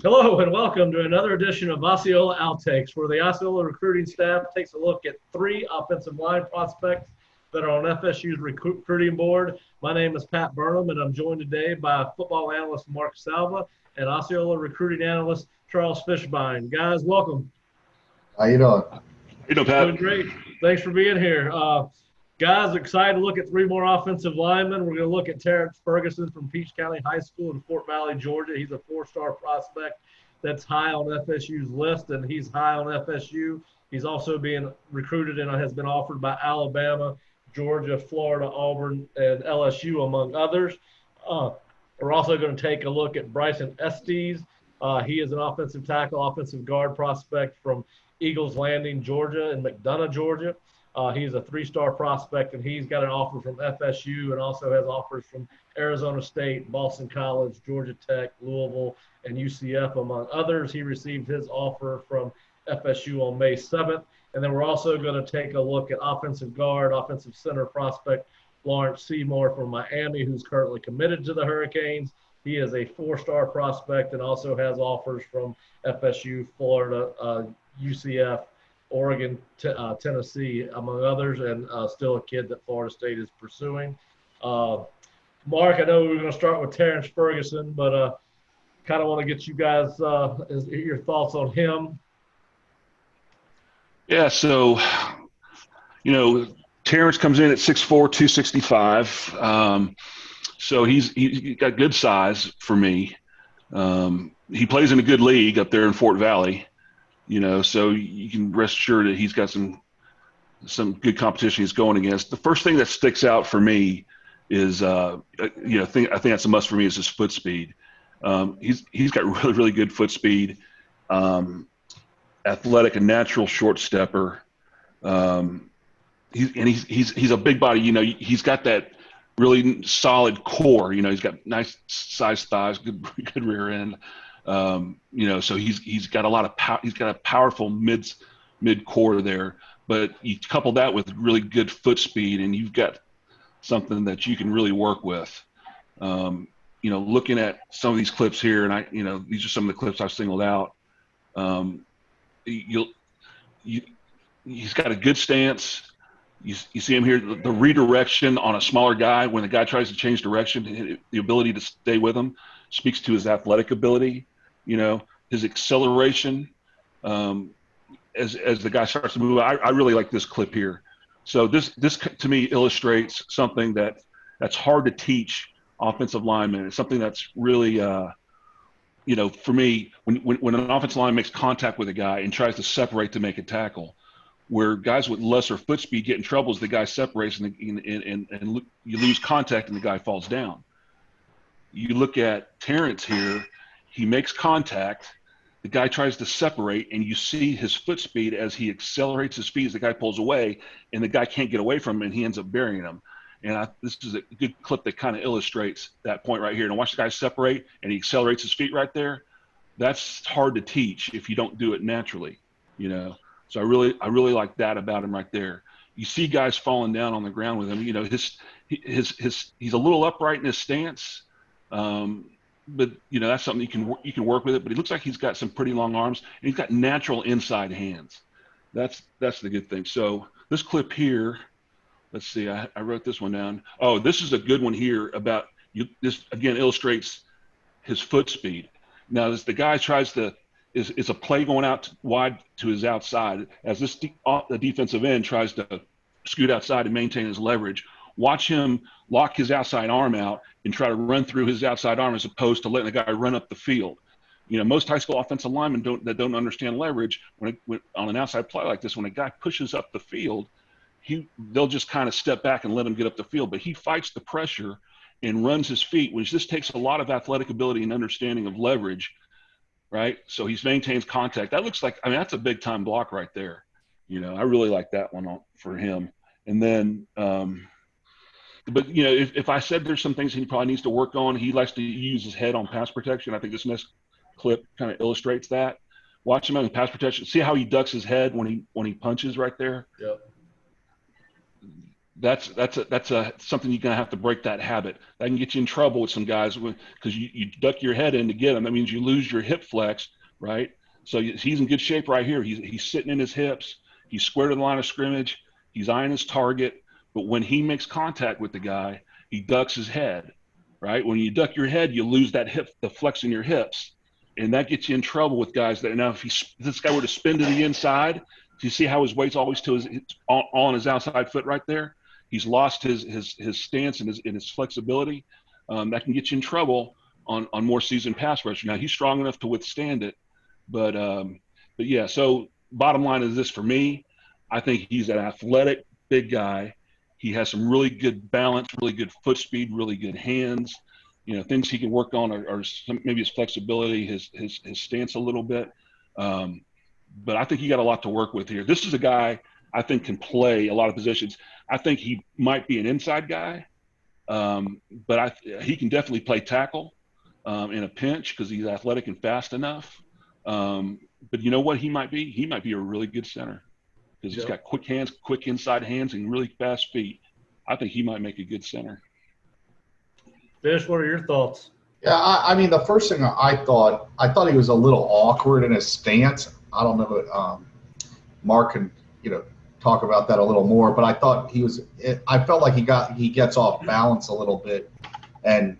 Hello and welcome to another edition of Osceola Outtakes, where the Osceola recruiting staff takes a look at three offensive line prospects that are on FSU's recruiting board. My name is Pat Burnham, and I'm joined today by football analyst Mark Salva and Osceola recruiting analyst Charles Fishbein. Guys, welcome. How you doing? Doing Pat. great. Thanks for being here. Guys, excited to look at three more offensive linemen. We're going to look at Terrence Ferguson from Peach County High School in Fort Valley, Georgia. He's a four-star prospect that's high on FSU's list, and he's high on FSU. He's also being recruited and has been offered by Alabama, Georgia, Florida, Auburn, and LSU, among others. We're also going to take a look at Bryson Estes. He is an offensive tackle, offensive guard prospect from Eagles Landing, Georgia, and McDonough, Georgia. He's a three-star prospect, and he's got an offer from FSU and also has offers from Arizona State, Boston College, Georgia Tech, Louisville, and UCF, among others. He received his offer from FSU on May 7th. And then we're also going to take a look at offensive guard, offensive center prospect Lawrence Seymour from Miami, who's currently committed to the Hurricanes. He is a four-star prospect and also has offers from FSU, Florida, UCF, Oregon, Tennessee, among others, and still a kid that Florida State is pursuing. Mark, I know we were going to start with Terrence Ferguson, but kind of want to get you guys your thoughts on him. Yeah, so, Terrence comes in at 6'4", 265. So he's got good size for me. He plays in a good league up there in Fort Valley. So you can rest assured that he's got some good competition he's going against. The first thing that sticks out for me is, I think that's a must for me is his foot speed. He's got really, really good foot speed, athletic, a natural short stepper. He's a big body. He's got that really solid core. He's got nice sized thighs, good rear end. So he's got a lot of power. He's got a powerful mid core there, but you couple that with really good foot speed, and you've got something that you can really work with. Looking at some of these clips here, and these are some of the clips I've singled out. He's got a good stance. You see him here, the redirection on a smaller guy when the guy tries to change direction, the ability to stay with him speaks to his athletic ability. His acceleration as the guy starts to move. I really like this clip here. So this to me illustrates something that's hard to teach offensive linemen. It's something that's really for me, when an offensive line makes contact with a guy and tries to separate to make a tackle, where guys with lesser foot speed get in trouble is the guy separates and you lose contact and the guy falls down. You look at Terrence here, he makes contact, the guy tries to separate, and you see his foot speed as he accelerates his feet as the guy pulls away, and the guy can't get away from him, and he ends up burying him. And this is a good clip that kind of illustrates that point right here. And watch the guy separate, and he accelerates his feet right there. That's hard to teach if you don't do it naturally, So I really like that about him right there. You see guys falling down on the ground with him. He's a little upright in his stance, but that's something you can work with it. But he looks like he's got some pretty long arms, and he's got natural inside hands. That's the good thing. So this clip here, let's see. I wrote this one down. Oh, this is a good one here about you. This again illustrates his foot speed. Now, as the guy tries to. Is a play going out wide to his outside as the defensive end tries to scoot outside and maintain his leverage. Watch him lock his outside arm out and try to run through his outside arm as opposed to letting the guy run up the field. Most high school offensive linemen don't understand leverage when on an outside play like this. When a guy pushes up the field, they'll just kind of step back and let him get up the field. But he fights the pressure and runs his feet, which just takes a lot of athletic ability and understanding of leverage. Right. So he maintains contact. That looks like, that's a big time block right there. I really like that one for him. And then, but if I said there's some things he probably needs to work on, he likes to use his head on pass protection. I think this next clip kind of illustrates that. Watch him on pass protection. See how he ducks his head when he punches right there. Yep. that's something you're gonna have to break that habit. That can get you in trouble with some guys because you duck your head in to get him. That means you lose your hip flex, right? So he's in good shape right here. He's sitting in his hips. He's square to the line of scrimmage. He's eyeing his target. But when he makes contact with the guy, he ducks his head, right? When you duck your head, you lose the flex in your hips, and that gets you in trouble with guys. That now, if this guy were to spin to the inside, do you see how his weight's always to on his outside foot right there? He's lost his stance and his flexibility. That can get you in trouble on more seasoned pass rushers. Now he's strong enough to withstand it, but yeah. So bottom line is this for me. I think he's an athletic big guy. He has some really good balance, really good foot speed, really good hands. Things he can work on are maybe his flexibility, his stance a little bit. But I think he got a lot to work with here. This is a guy I think can play a lot of positions. I think he might be an inside guy, but he can definitely play tackle in a pinch because he's athletic and fast enough. But you know what he might be? He might be a really good center because he's got quick hands, quick inside hands, and really fast feet. I think he might make a good center. Fish, what are your thoughts? Yeah, I mean, the first thing I thought he was a little awkward in his stance. I don't know if Mark can, talk about that a little more, but I thought I felt like he gets off balance a little bit. And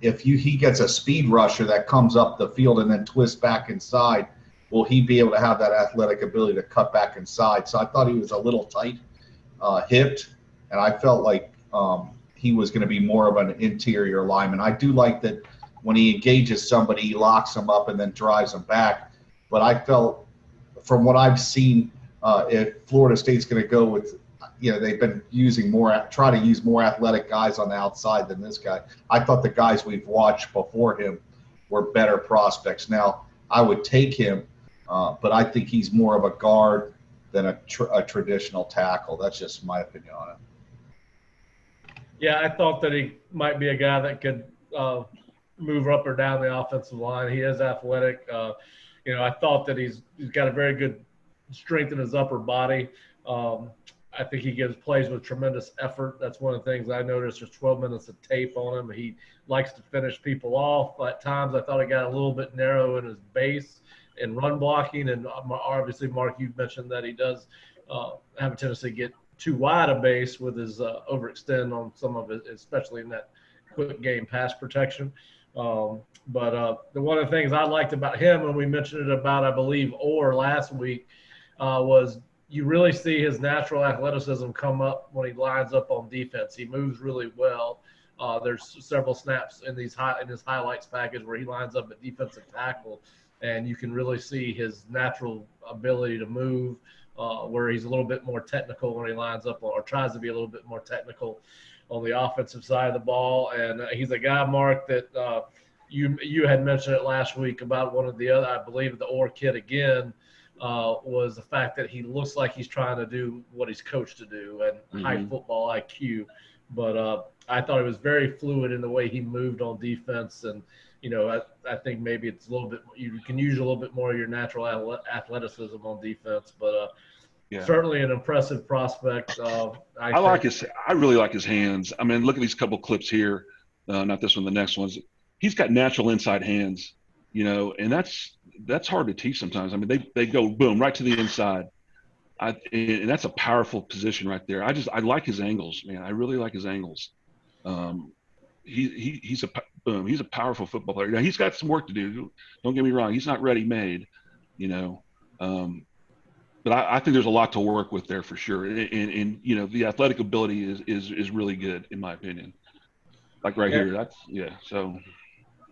if he gets a speed rusher that comes up the field and then twists back inside, will he be able to have that athletic ability to cut back inside? So I thought he was a little tight hipped, and I felt like he was going to be more of an interior lineman. I do like that when he engages somebody, he locks them up and then drives them back. But I felt, from what I've seen, if Florida State's going to go with, they've been try to use more athletic guys on the outside than this guy. I thought the guys we've watched before him were better prospects. Now, I would take him, but I think he's more of a guard than a traditional tackle. That's just my opinion on it. Yeah, I thought that he might be a guy that could move up or down the offensive line. He is athletic. I thought that he's got a very good strength in his upper body. I think he plays with tremendous effort. That's one of the things I noticed. There's 12 minutes of tape on him. He likes to finish people off. At times, I thought he got a little bit narrow in his base and run blocking. And obviously, Mark, you mentioned that he does have a tendency to get too wide a base with his overextend on some of it, especially in that quick game pass protection. But one of the things I liked about him, and we mentioned it about, I believe, Orr last week, was you really see his natural athleticism come up when he lines up on defense. He moves really well. There's several snaps in his highlights package where he lines up at defensive tackle, and you can really see his natural ability to move, where he's a little bit more technical when he lines up or tries to be a little bit more technical on the offensive side of the ball. And he's a guy, Mark, that you had mentioned it last week about one of the other, I believe the Orr kid again, was the fact that he looks like he's trying to do what he's coached to do and high football IQ. But I thought it was very fluid in the way he moved on defense. And, I think maybe it's a little bit, you can use a little bit more of your natural athleticism on defense. But certainly an impressive prospect. I really like his hands. I mean, look at these couple clips here. Not this one, the next one's. He's got natural inside hands, and that's hard to teach sometimes. I mean, they go boom right to the inside, and that's a powerful position right there. I like his angles, man. I really like his angles. He's a powerful football player. Now he's got some work to do. Don't get me wrong. He's not ready made, but I think there's a lot to work with there for sure. And the athletic ability is really good in my opinion. Like right here, so.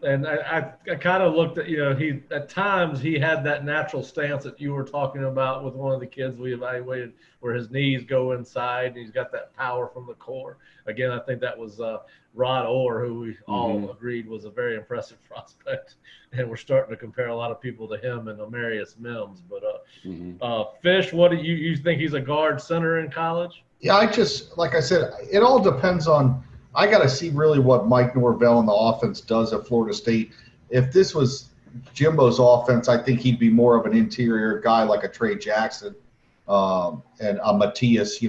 And I kind of looked at, he at times he had that natural stance that you were talking about with one of the kids we evaluated, where his knees go inside and he's got that power from the core. Again, I think that was Rod Orr, who we all agreed was a very impressive prospect, and we're starting to compare a lot of people to him and Amarius Mims. But Fish, what do you think he's a guard center in college? Yeah, like I said, it all depends on. I got to see really what Mike Norvell and the offense does at Florida State. If this was Jimbo's offense, I think he'd be more of an interior guy like a Trey Jackson and a Matthias.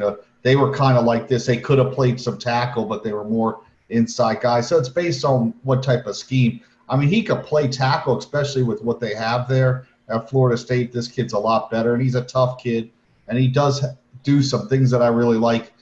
they were kind of like this. They could have played some tackle, but they were more inside guys. So it's based on what type of scheme. I mean, he could play tackle, especially with what they have there at Florida State. This kid's a lot better, and he's a tough kid, and he does do some things that I really like.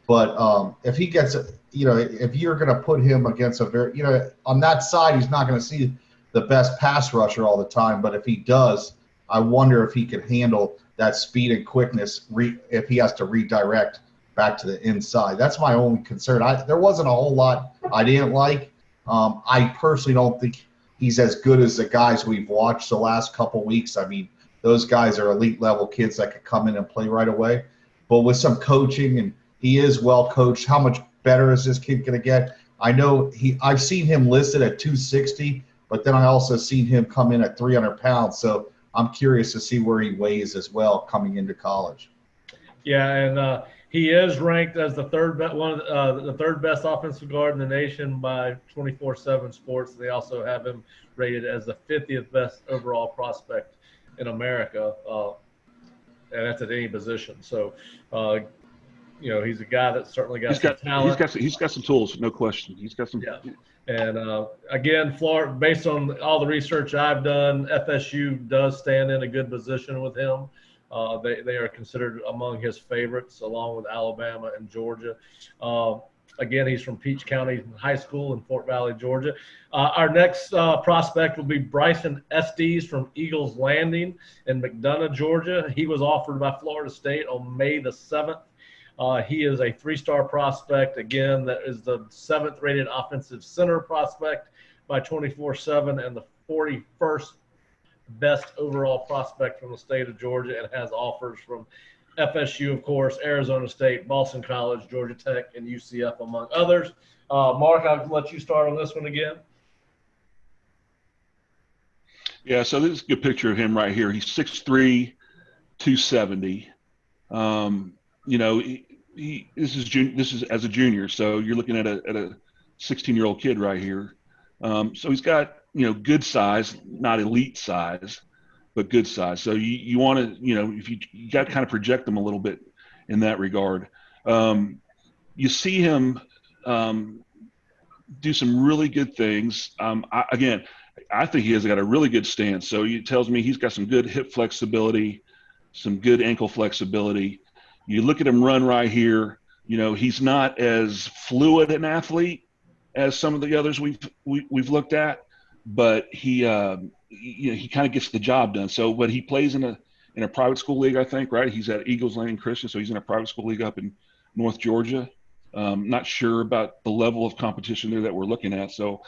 But if he gets, if you're going to put him against a very, on that side, he's not going to see the best pass rusher all the time. But if he does, I wonder if he can handle that speed and quickness if he has to redirect back to the inside. That's my only concern. There wasn't a whole lot I didn't like. I personally don't think he's as good as the guys we've watched the last couple weeks. I mean, those guys are elite level kids that could come in and play right away. But with some coaching, and he is well coached, how much better is this kid going to get? I know I've seen him listed at 260, but then I also seen him come in at 300 pounds. So I'm curious to see where he weighs as well coming into college. Yeah, and he is ranked as the third best offensive guard in the nation by 24/7 Sports. They also have him rated as the 50th best overall prospect in America, and that's at any position. So, he's a guy that's certainly got some talent. He's got some tools, no question. He's got some. Yeah. And again, Florida, based on all the research I've done, FSU does stand in a good position with him. They are considered among his favorites, along with Alabama and Georgia. Again, he's from Peach County High School in Fort Valley, Georgia. Our next prospect will be Bryson Estes from Eagles Landing in McDonough, Georgia. He was offered by Florida State on May the 7th. He is a three-star prospect. Again, that is the 7th rated offensive center prospect by 24/7 and the 41st best overall prospect from the state of Georgia, and has offers from FSU, of course, Arizona State, Boston College, Georgia Tech, and UCF, among others. Mark, I'll let you start on this one again. Yeah, so this is a good picture of him right here. He's 6'3", 270. This is as a junior, so you're looking at a 16-year-old kid right here. So he's got good size, not elite size, but good size. So you want to if you got to kind of project him a little bit in that regard. You see him do some really good things. I think he has got a really good stance. So it tells me he's got some good hip flexibility, some good ankle flexibility. You look at him run right here, he's not as fluid an athlete as some of the others we've looked at, but he kind of gets the job done. So, but he plays in a private school league, I think, right? He's at Eagles Landing Christian, so he's in a private school league up in North Georgia. Not sure about the level of competition there that we're looking at. So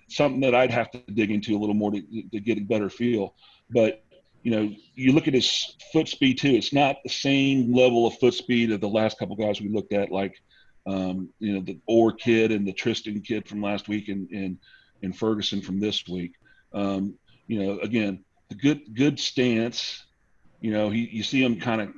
something that I'd have to dig into a little more to get a better feel. But, you look at his foot speed too. It's not the same level of foot speed of the last couple guys we looked at, like, the Orr kid and the Tristan kid from last week and Ferguson from this week. Again, the good stance, you see him kind of,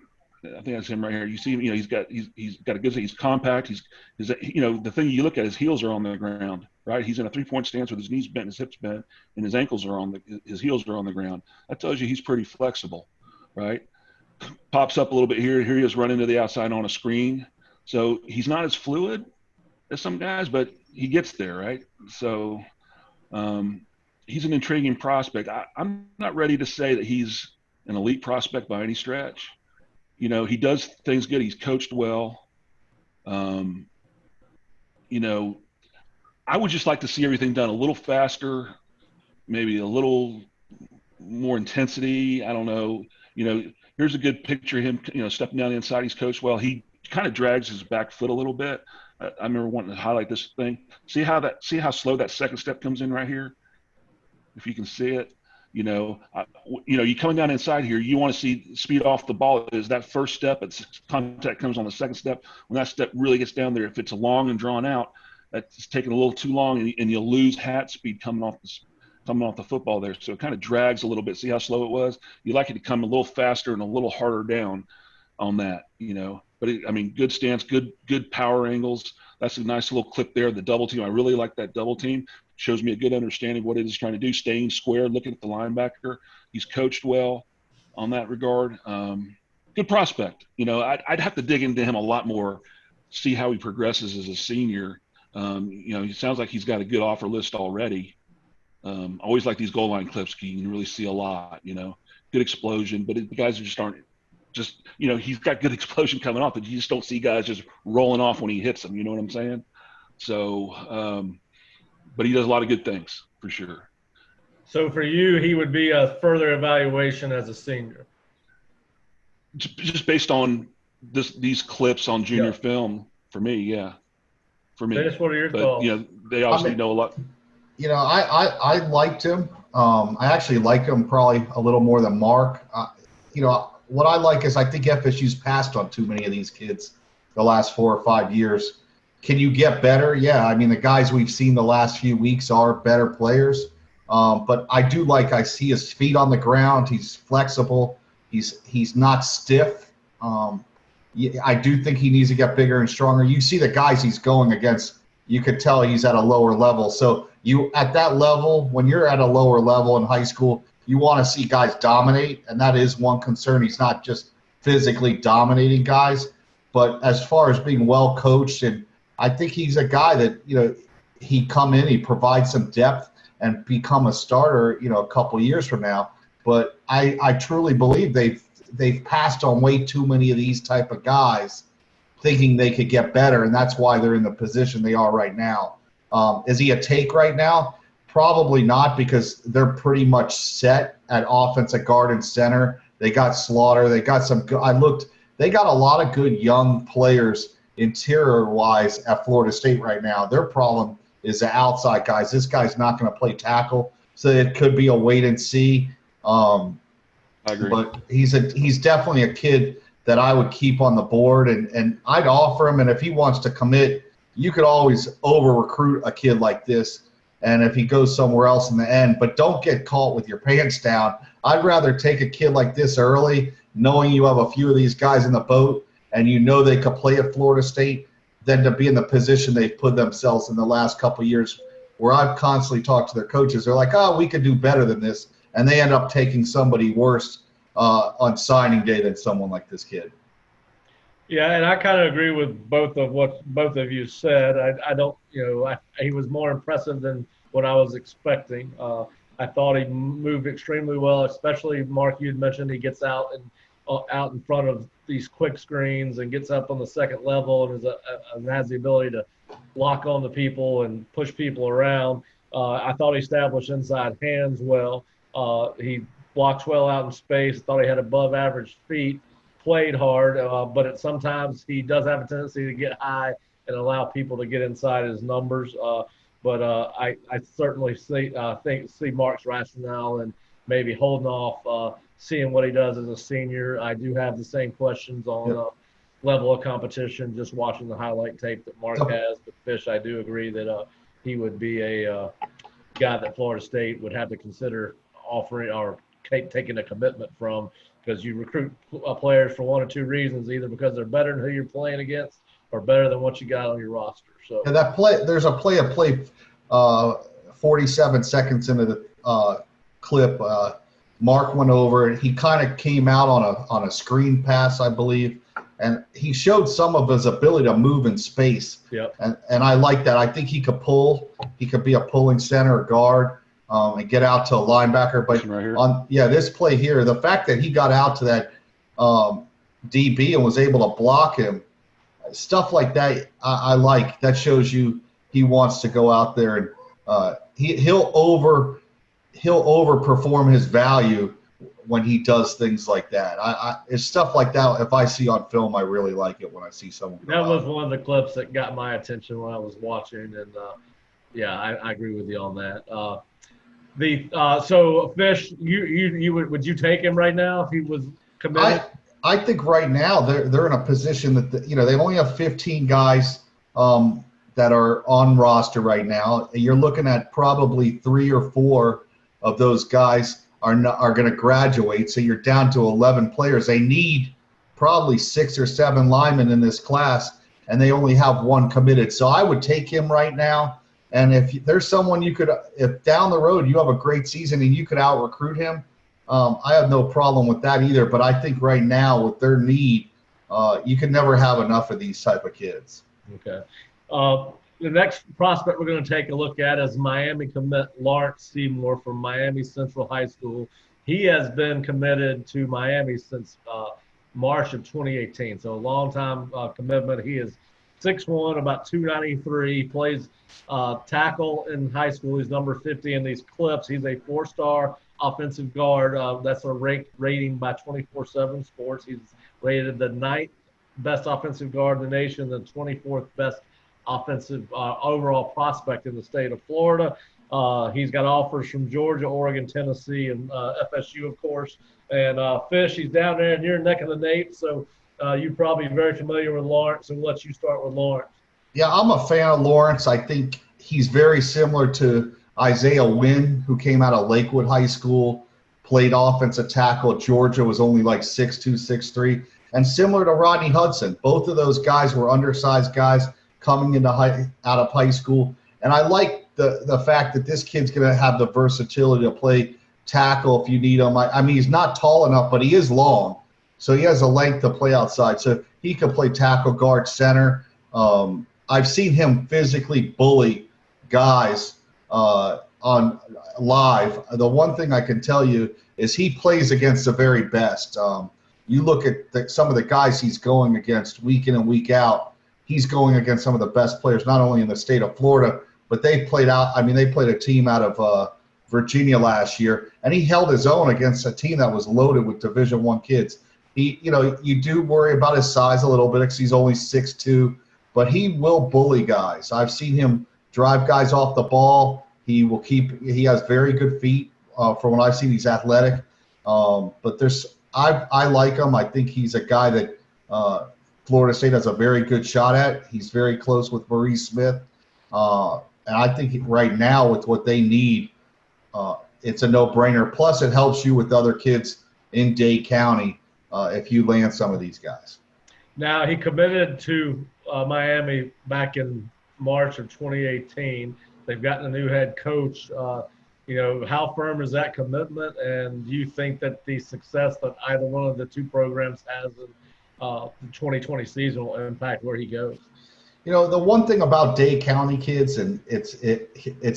I think that's him right here. You see him, he's got a good, he's compact. The thing you look at, his heels are on the ground, right? He's in a 3-point stance with his knees bent, his hips bent, and his ankles are his heels are on the ground. That tells you he's pretty flexible, right? Pops up a little bit here. Here he is running to the outside on a screen. So he's not as fluid as some guys, but he gets there, right? So he's an intriguing prospect. I'm not ready to say that he's an elite prospect by any stretch. He does things good. He's coached well. I would just like to see everything done a little faster, maybe a little more intensity. I don't know. Here's a good picture of him, stepping down the inside. He's coached well. He kind of drags his back foot a little bit. I remember wanting to highlight this thing. See how slow that second step comes in right here? If you can see it. You coming down inside here, you want to see speed off the ball. Is that first step, it's contact comes on the second step. When that step really gets down there, if it's long and drawn out, that's taking a little too long, and you'll lose hat speed coming off the football there. So it kind of drags a little bit. See how slow it was? You like it to come a little faster and a little harder down on that, But good stance, good power angles. That's a nice little clip there. The double team, I really like that double team. Shows me a good understanding of what it is trying to do, staying square, looking at the linebacker. He's coached well on that regard. good prospect. You know, I'd have to dig into him a lot more, see how he progresses as a senior. You know, he sounds like he's got a good offer list already. I always like these goal line clips. You can really see a lot. You know, good explosion, but the guys just aren't. Just, you know, he's got good explosion coming off, but you just don't see guys just rolling off when he hits them. You know what I'm saying? So, but he does a lot of good things for sure. So for you, he would be a further evaluation as a senior. Just based on these clips on junior film, for me, yeah, for me. Dennis, what are your thoughts? You know, they obviously know a lot. You know, I liked him. I actually like him probably a little more than Mark. You know, what I like is I think FSU's passed on too many of these kids the last 4 or 5 years. Can you get better? Yeah, I mean, the guys we've seen the last few weeks are better players. But I do like, I see his feet on the ground. He's flexible. He's not stiff. I do think he needs to get bigger and stronger. You see the guys he's going against, you could tell he's at a lower level. So you, at that level, when you're at a lower level in high school, you want to see guys dominate, and that is one concern. He's not just physically dominating guys, but as far as being well coached, and I think he's a guy that, you know, he come in, he provides some depth and become a starter, you know, a couple years from now. But I truly believe they've passed on way too many of these type of guys, thinking they could get better, and that's why they're in the position they are right now. Is he a take right now? Probably not, because they're pretty much set at offense, at guard and center. They got Slaughter. They got some – they got a lot of good young players interior-wise at Florida State right now. Their problem is the outside guys. This guy's not going to play tackle, so it could be a wait and see. I agree. But he's definitely a kid that I would keep on the board, and I'd offer him. And if he wants to commit, you could always over-recruit a kid like this, and if he goes somewhere else in the end. But don't get caught with your pants down. I'd rather take a kid like this early, knowing you have a few of these guys in the boat and you know they could play at Florida State, than to be in the position they've put themselves in the last couple of years, where I've constantly talked to their coaches. They're like, oh, we could do better than this, and they end up taking somebody worse on signing day than someone like this kid. Yeah, and I kind of agree with both of what both of you said. I don't, you know, he was more impressive than what I was expecting. I thought he moved extremely well, especially Mark, you'd mentioned he gets out in front of these quick screens and gets up on the second level and has the ability to lock on to people and push people around. I thought he established inside hands well. He blocks well out in space. I thought he had above average feet, played hard, but sometimes he does have a tendency to get high and allow people to get inside his numbers. But I certainly see Mark's rationale and maybe holding off, seeing what he does as a senior. I do have the same questions on level of competition, just watching the highlight tape that Mark has. But Fish, I do agree that he would be a guy that Florida State would have to consider offering or taking a commitment from, because you recruit players for one or two reasons, either because they're better than who you're playing against or better than what you got on your roster. So there's a play 47 seconds into the clip. Mark went over and he kind of came out on a screen pass, I believe, and he showed some of his ability to move in space. Yep. And I like that. I think he could pull. He could be a pulling center or guard and get out to a linebacker. But this play here, the fact that he got out to that DB and was able to block him, stuff like that, I like. That shows you he wants to go out there and he'll overperform his value when he does things like that. It's stuff like that. If I see on film, I really like it when I see someone. That was one of the clips that got my attention when I was watching, and I agree with you on that. So Fish, would you take him right now if he was committed? I think right now they're in a position that they only have 15 guys that are on roster right now. You're looking at probably 3 or 4 of those guys are going to graduate, so you're down to 11 players. They need probably 6 or 7 linemen in this class, and they only have 1 committed. So I would take him right now. And if there's someone if down the road you have a great season and you could out-recruit him, I have no problem with that either. But I think right now with their need, you can never have enough of these type of kids. Okay. The next prospect we're going to take a look at is Miami commit Lawrence Seymour from Miami Central High School. He has been committed to Miami since March of 2018, so a long time commitment. He is 6'1", about 293. He plays tackle in high school. He's number 50 in these clips. He's a 4-star offensive guard. That's a rating by 24/7 Sports. He's rated the 9th best offensive guard in the nation, the 24th best offensive overall prospect in the state of Florida. He's got offers from Georgia, Oregon, Tennessee, and FSU, of course. And Fish, he's down there in your neck of the nape, so you're probably very familiar with Lawrence, and we'll let you start with Lawrence. Yeah, I'm a fan of Lawrence. I think he's very similar to Isaiah Wynn, who came out of Lakewood High School, played offensive tackle at Georgia, was only like 6'2", 6'3", and similar to Rodney Hudson. Both of those guys were undersized guys coming into out of high school. And I like the fact that this kid's going to have the versatility to play tackle if you need him. I mean, he's not tall enough, but he is long. So he has a length to play outside. So he could play tackle, guard, center. I've seen him physically bully guys on live. The one thing I can tell you is he plays against the very best. You look at some of the guys he's going against week in and week out. He's going against some of the best players, not only in the state of Florida, but they played out. I mean, they played a team out of Virginia last year, and he held his own against a team that was loaded with Division I kids. You do worry about his size a little bit because he's only 6'2", but he will bully guys. I've seen him drive guys off the ball. He has very good feet. From what I've seen, he's athletic. But I like him. I think he's a guy that Florida State has a very good shot at. He's very close with Maurice Smith. And I think right now with what they need, it's a no-brainer. Plus, it helps you with other kids in Dade County if you land some of these guys. Now, he committed to Miami back in March of 2018. They've gotten a new head coach. How firm is that commitment? And do you think that the success that either one of the two programs has in the 2020 season will impact where he goes? The one thing about Dade County kids, and it's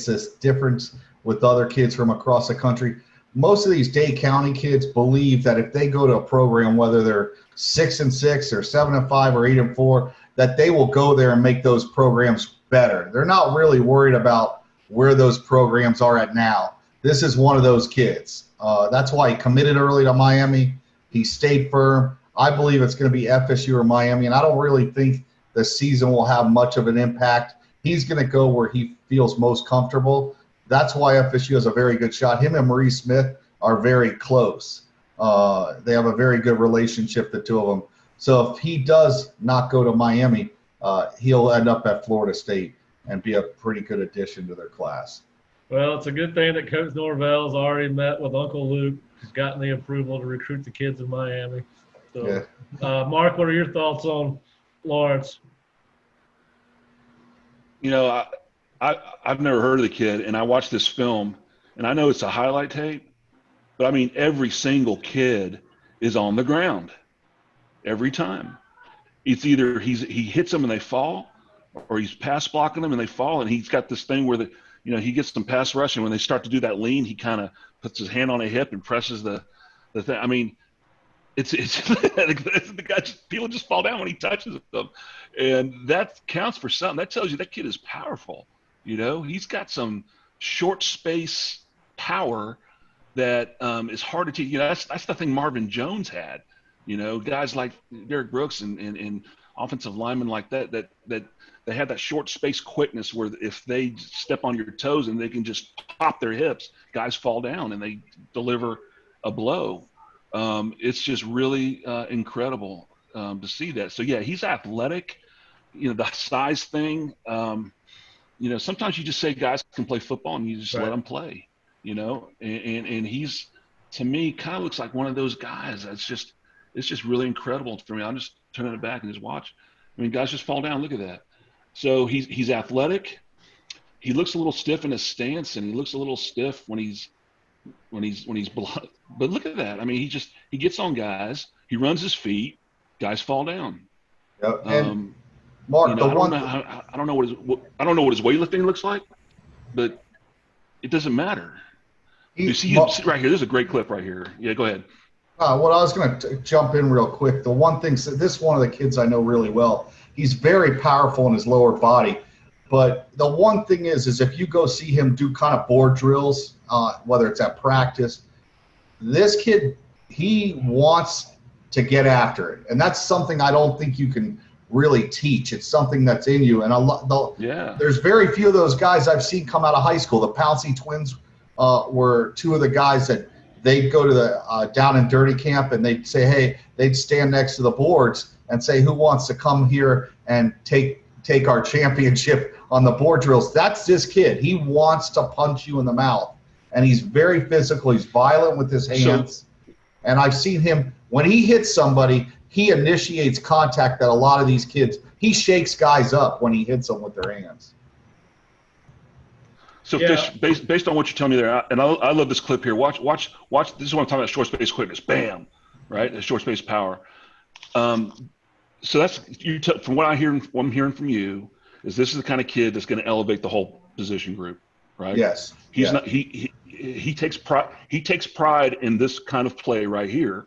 this difference with other kids from across the country, most of these Dade County kids believe that if they go to a program, whether they're 6-6 or 7-5 or 8-4, that they will go there and make those programs better. They're not really worried about where those programs are at now. This is one of those kids. That's why he committed early to Miami. He stayed firm. I believe it's going to be FSU or Miami, and I don't really think the season will have much of an impact. He's going to go where he feels most comfortable. That's why FSU has a very good shot. Him and Maurice Smith are very close. They have a very good relationship, the two of them. So if he does not go to Miami, he'll end up at Florida State and be a pretty good addition to their class. Well, it's a good thing that Coach Norvell's already met with Uncle Luke. He's gotten the approval to recruit the kids in Miami. So, yeah. Mark, what are your thoughts on Lawrence? I've never heard of the kid, and I watched this film, and I know it's a highlight tape, but I mean, every single kid is on the ground every time. It's either he hits them and they fall, or he's pass blocking them and they fall, and he's got this thing where he gets some pass rush, and when they start to do that lean, he kind of puts his hand on a hip and presses the thing. I mean, it's the guy people just fall down when he touches them, and that counts for something. That tells you that kid is powerful. He's got some short space power that is hard to teach. That's the thing Marvin Jones had. Guys like Derek Brooks and offensive linemen like that they have that short space quickness where if they step on your toes and they can just pop their hips, guys fall down and they deliver a blow. It's just really incredible to see that. So yeah, he's athletic. The size thing. Sometimes you just say guys can play football and you just let them play. And he's, to me, kind of looks like one of those guys. It's just really incredible for me. I'm just turning it back and just watch. I mean, guys just fall down. Look at that. So he's athletic. He looks a little stiff in his stance, and he looks a little stiff when he's But look at that. I mean, he gets on guys. He runs his feet. Guys fall down. Yep. And Um, Mark, the I don't one know. I don't know I don't know what his weightlifting looks like, but it doesn't matter. You he, see right here. There's a great clip right here. Yeah, go ahead. what I was going to jump in real quick. The one thing, so this is one of the kids I know really well. He's very powerful in his lower body, but the one thing is if you go see him do kind of board drills, whether it's at practice, this kid, he wants to get after it, and that's something I don't think you can really teach. It's something that's in you, and there's very few of those guys I've seen come out of high school. The Pouncey twins were two of the guys that they'd go to the down and dirty camp, and they'd say, hey, they'd stand next to the boards and say, who wants to come here and take our championship on the board drills? That's this kid. He wants to punch you in the mouth, and he's very physical. He's violent with his hands. And I've seen him, when he hits somebody, he initiates contact that a lot of these kids, he shakes guys up when he hits them with their hands. So, Fish, based on what you tell me there, and I love this clip here. Watch. This is what I'm talking about, short space quickness. Bam, right? The short space power. So that's from what I'm hearing from you, is this is the kind of kid that's going to elevate the whole position group, right? Yes. He's not. He takes pride in this kind of play right here,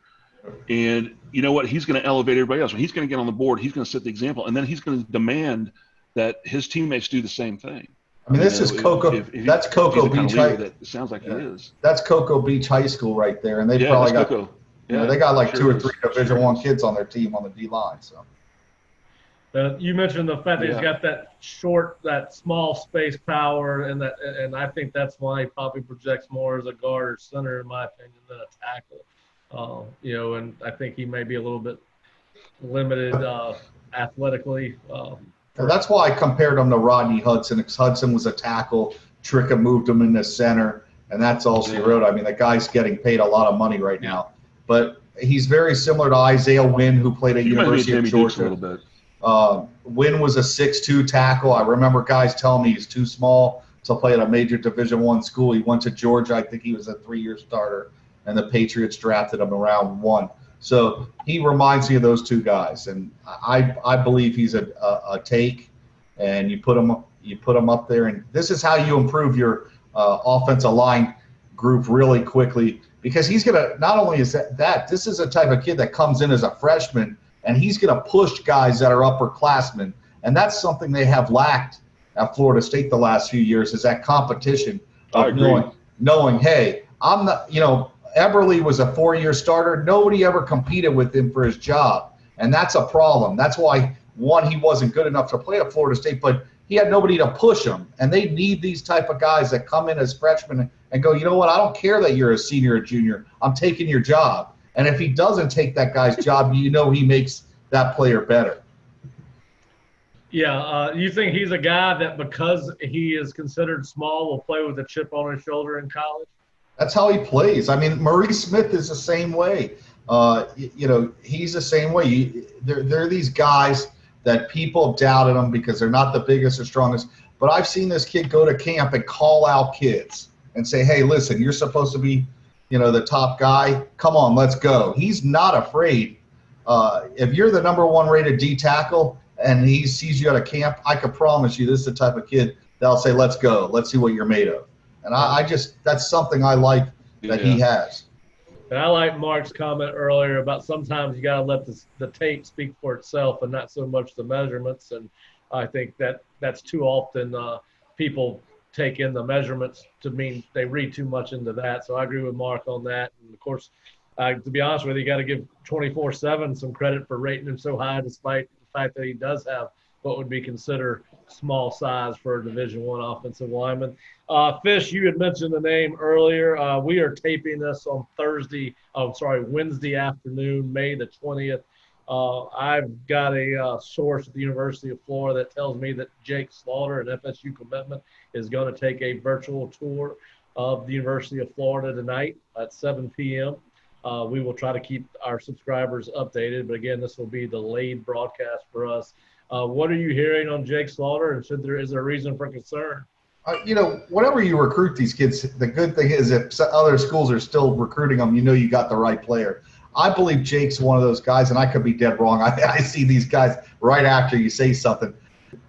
and you know what? He's going to elevate everybody else. When he's going to get on the board, he's going to set the example, and then he's going to demand that his teammates do the same thing. I mean, this is Cocoa. That's Cocoa Beach High. That sounds like he is. That's Cocoa Beach High School right there, and they probably got. Cocoa. They got like 2 or 3 Division I kids on their team on the D line. So. You mentioned the fact that he's got that small space power, and I think that's why he probably projects more as a guard or center, in my opinion, than a tackle. And I think he may be a little bit limited athletically. That's why I compared him to Rodney Hudson, because Hudson was a tackle. Tricka moved him into center, and that's all she wrote. I mean, the guy's getting paid a lot of money right now. But he's very similar to Isaiah Wynn, who played at University of Georgia. A little bit. Wynn was a 6'2" tackle. I remember guys telling me he's too small to play at a major Division I school. He went to Georgia. I think he was a 3-year starter, and the Patriots drafted him in round 1. So he reminds me of those two guys, and I believe he's a take, and you put him up there, and this is how you improve your offensive line group really quickly, because he's gonna, not only is that this is a type of kid that comes in as a freshman, and he's gonna push guys that are upperclassmen, and that's something they have lacked at Florida State the last few years, is that competition of knowing, hey, I'm not, Eberle was a 4-year starter. Nobody ever competed with him for his job, and that's a problem. That's why, one, he wasn't good enough to play at Florida State, but he had nobody to push him, and they need these type of guys that come in as freshmen and go, you know what, I don't care that you're a senior or junior. I'm taking your job. And if he doesn't take that guy's job, he makes that player better. Yeah, you think he's a guy that, because he is considered small, will play with a chip on his shoulder in college? That's how he plays. I mean, Maurice Smith is the same way. He's the same way. They're these guys that people doubted them because they're not the biggest or strongest. But I've seen this kid go to camp and call out kids and say, hey, listen, you're supposed to be, the top guy. Come on, let's go. He's not afraid. If you're the number 1 rated D tackle and he sees you at a camp, I can promise you this is the type of kid that'll say, let's go. Let's see what you're made of. And that's something I like that he has. And I like Mark's comment earlier about sometimes you got to let the tape speak for itself and not so much the measurements. And I think that's too often people take in the measurements to mean they read too much into that. So I agree with Mark on that. And of course, to be honest with you, got to give 24/7 some credit for rating him so high, despite the fact that he does have what would be considered small size for a Division I offensive lineman. Fish, you had mentioned the name earlier. We are taping this on Wednesday afternoon, May the 20th. I've got a source at the University of Florida that tells me that Jake Slaughter, an FSU commitment, is going to take a virtual tour of the University of Florida tonight at 7 p.m. We will try to keep our subscribers updated, but again, this will be the delayed broadcast for us. What are you hearing on Jake Slaughter, and is there a reason for concern? Whenever you recruit these kids, the good thing is if other schools are still recruiting them, you got the right player. I believe Jake's one of those guys, and I could be dead wrong. I see these guys right after you say something,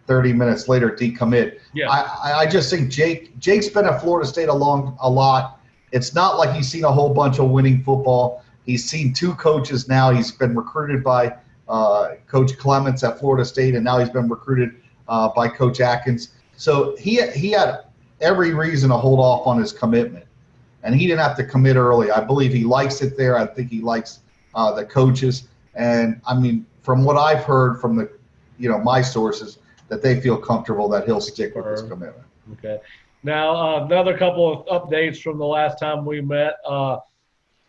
30 minutes later decommit. Yeah. I just think Jake's been at Florida State a lot. It's not like he's seen a whole bunch of winning football. He's seen 2 coaches now. He's been recruited by Coach Clements at Florida State, and now he's been recruited by Coach Atkins. So he had every reason to hold off on his commitment, and he didn't have to commit early. I believe he likes it there. I think he likes the coaches, and I mean, from what I've heard from my sources, that they feel comfortable that he'll stick with his commitment. Okay. Now, another couple of updates from the last time we met.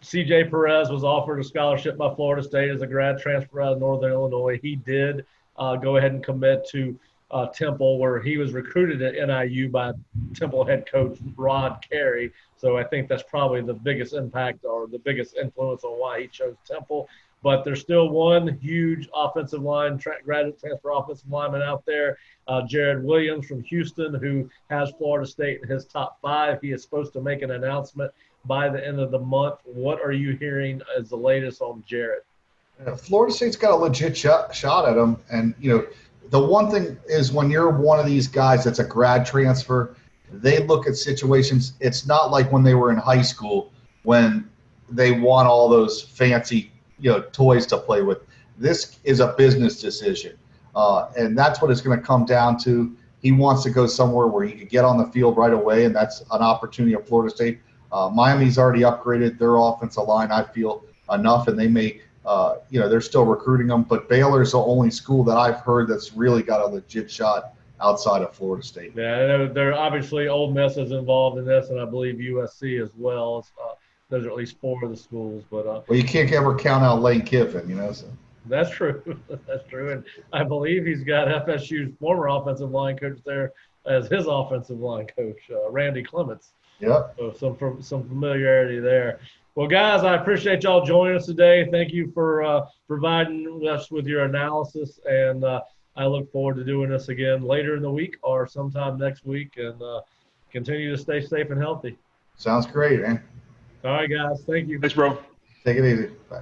CJ Perez was offered a scholarship by Florida State as a grad transfer out of Northern Illinois. He did go ahead and commit to Temple, where he was recruited at NIU by Temple head coach Rod Carey. So I think that's probably the biggest impact or the biggest influence on why he chose Temple. But there's still one huge offensive line, graduate transfer offensive lineman out there, Jared Williams from Houston, who has Florida State in his top 5. He is supposed to make an announcement by the end of the month. What are you hearing as the latest on Jared? Florida State's got a legit shot at him. And, the one thing is when you're one of these guys that's a grad transfer, they look at situations. It's not like when they were in high school when they want all those fancy toys to play with. This is a business decision, and that's what it's going to come down to. He wants to go somewhere where he can get on the field right away, and that's an opportunity at Florida State. Miami's already upgraded their offensive line, I feel, enough, and they may, they're still recruiting them, but Baylor's the only school that I've heard that's really got a legit shot outside of Florida State. Yeah, they're obviously Ole Miss is involved in this, and I believe USC as well. Those are at least 4 of the schools. But well, you can't ever count out Lane Kiffin, So. That's true. That's true. And I believe he's got FSU's former offensive line coach there as his offensive line coach, Randy Clements. Yep. So some familiarity there. Well, guys, I appreciate y'all joining us today. Thank you for providing us with your analysis, and I look forward to doing this again later in the week or sometime next week, and continue to stay safe and healthy. Sounds great, man. All right, guys. Thank you. Thanks, bro. Take it easy. Bye.